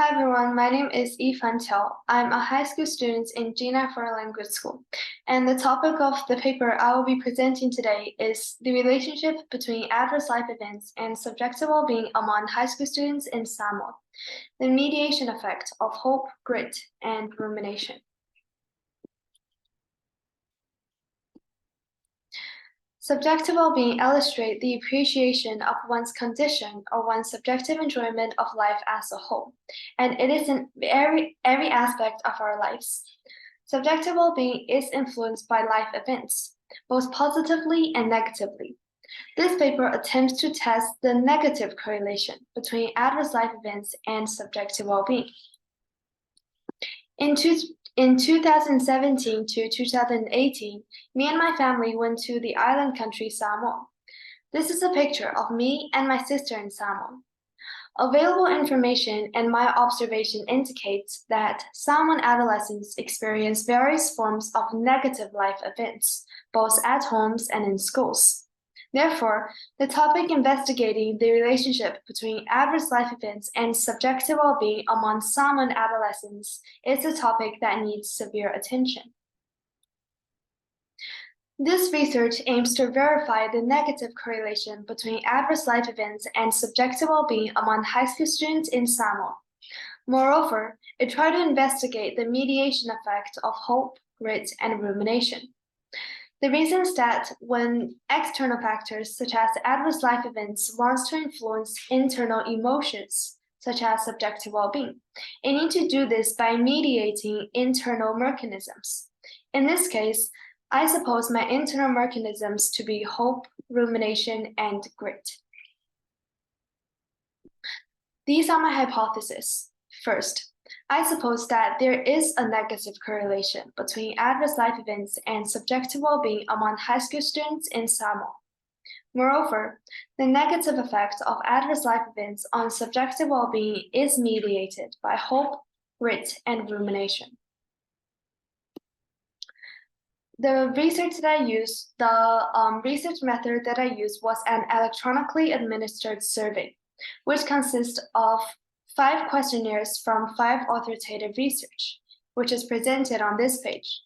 Hi everyone, my name is Yifan Qiao. I'm a high school student in Jinan Foreign Language School, and the topic of the paper I will be presenting today is the relationship between adverse life events and subjective well-being among high school students in Samoa, the mediation effect of hope, grit, and rumination. Subjective well-being illustrates the appreciation of one's condition or one's subjective enjoyment of life as a whole, and it is in every aspect of our lives. Subjective well-being is influenced by life events, both positively and negatively. This paper attempts to test the negative correlation between adverse life events and subjective well-being. In 2017 to 2018, me and my family went to the island country Samoa. This is a picture of me and my sister in Samoa. Available information and my observation indicates that Samoan adolescents experience various forms of negative life events, both at homes and in schools. Therefore, the topic investigating the relationship between adverse life events and subjective well-being among Samoan adolescents is a topic that needs severe attention. This research aims to verify the negative correlation between adverse life events and subjective well-being among high school students in Samoa. Moreover, it tried to investigate the mediation effect of hope, grit, and rumination. The reasons that when external factors such as adverse life events wants to influence internal emotions, such as subjective well-being, it needs to do this by mediating internal mechanisms. In this case, I suppose my internal mechanisms to be hope, rumination, and grit. These are my hypotheses. First, I suppose that there is a negative correlation between adverse life events and subjective well-being among high school students in Samoa. Moreover, the negative effect of adverse life events on subjective well-being is mediated by hope, grit, and rumination. The research that I used, research method that I used was an electronically administered survey, which consists of 5 questionnaires from 5 authoritative research, which is presented on this page.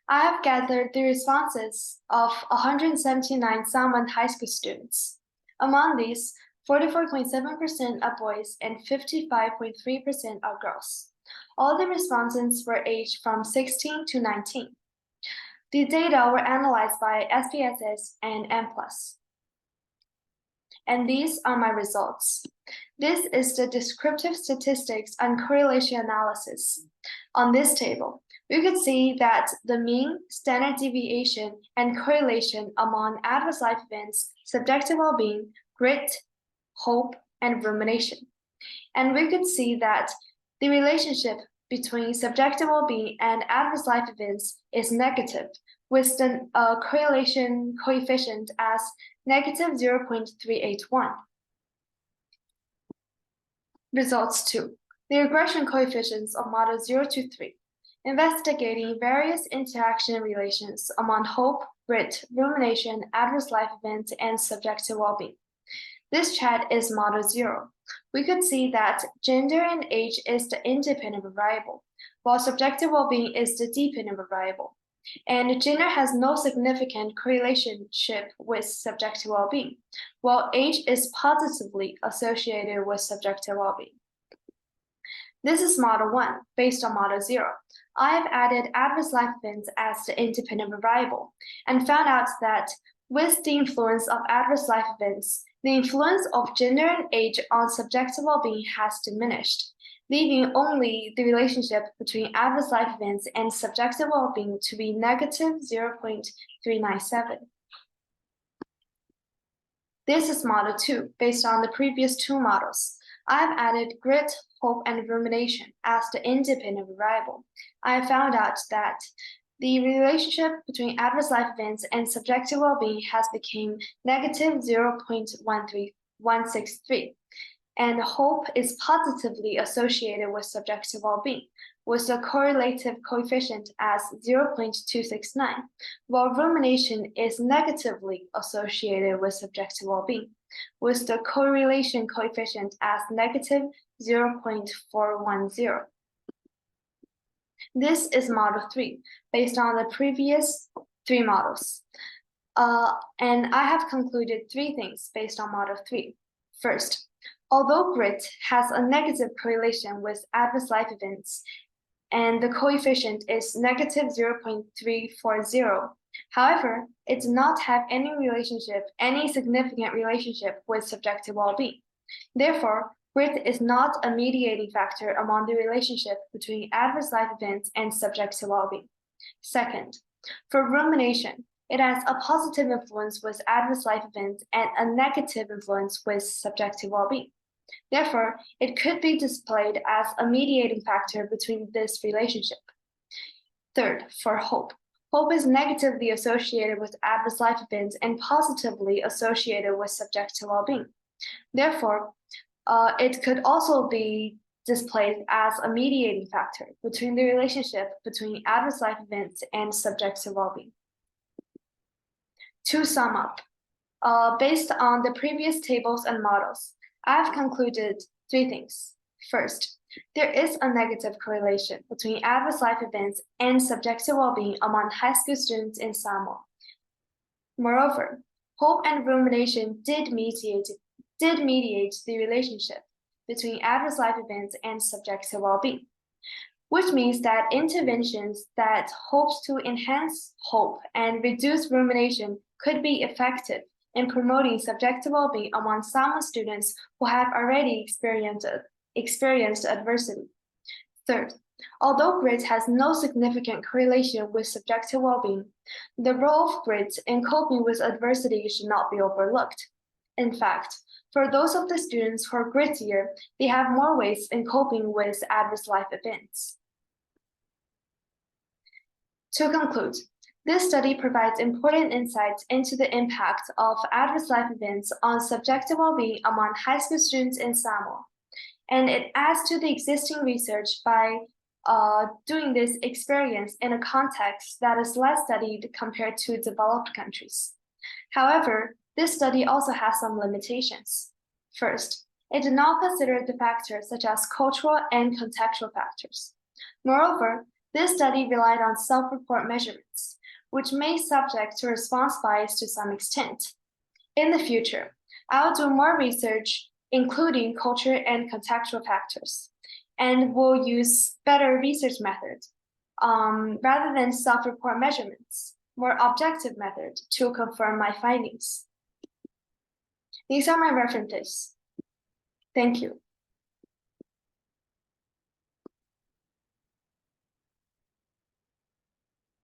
I have gathered the responses of 179 Samoan high school students. Among these, 44.7% are boys and 55.3% are girls. All the respondents were aged from 16 to 19. The data were analyzed by SPSS and M+. And these are my results. This is the descriptive statistics and correlation analysis. On this table, we could see that the mean, standard deviation, and correlation among adverse life events, subjective well-being, grit, hope, and rumination. And we could see that the relationship between subjective well-being and adverse life events is negative, with the correlation coefficient as negative 0.381. Results 2. The regression coefficients of model 0 to 3, investigating various interaction relations among hope, grit, rumination, adverse life events, and subjective well-being. This chart is model 0. We could see that gender and age is the independent variable, while subjective well-being is the dependent variable. And gender has no significant correlationship with subjective well-being, while age is positively associated with subjective well-being. This is model 1, based on model 0. I have added adverse life events as the independent variable, and found out that with the influence of adverse life events, the influence of gender and age on subjective well-being has diminished, leaving only the relationship between adverse life events and subjective well-being to be negative 0.397. This is model 2, based on the previous 2 models. I've added grit, hope, and rumination as the independent variable. I found out that the relationship between adverse life events and subjective well-being has become negative 0.163. and hope is positively associated with subjective well-being, with the correlative coefficient as 0.269, while rumination is negatively associated with subjective well-being, with the correlation coefficient as negative 0.410. This is model 3, based on the previous 3 models. And I have concluded 3 things based on model 3. First, although grit has a negative correlation with adverse life events, and the coefficient is negative 0.340, however, it does not have any significant relationship with subjective well-being. Therefore, grit is not a mediating factor among the relationship between adverse life events and subjective well-being. Second, for rumination, it has a positive influence with adverse life events and a negative influence with subjective well-being. Therefore, it could be displayed as a mediating factor between this relationship. Third, for hope. Hope is negatively associated with adverse life events and positively associated with subjective well-being. Therefore, it could also be displayed as a mediating factor between the relationship between adverse life events and subjective well-being. To sum up, based on the previous tables and models, I have concluded 3 things. First, there is a negative correlation between adverse life events and subjective well-being among high school students in Samoa. Moreover, hope and rumination did mediate the relationship between adverse life events and subjective well-being, which means that interventions that hopes to enhance hope and reduce rumination could be effective in promoting subjective well-being among Samoa students who have already experienced adversity. Third, although grit has no significant correlation with subjective well-being, the role of grit in coping with adversity should not be overlooked. In fact, for those of the students who are grittier, they have more ways in coping with adverse life events. To conclude, this study provides important insights into the impact of adverse life events on subjective well-being among high school students in Samoa, and it adds to the existing research by doing this experience in a context that is less studied compared to developed countries. However, this study also has some limitations. First, it did not consider the factors such as cultural and contextual factors. Moreover, this study relied on self-report measurements, which may subject to response bias to some extent. In the future, I will do more research, including culture and contextual factors, and will use better research methods rather than self-report measurements, more objective method to confirm my findings. These are my references. Thank you.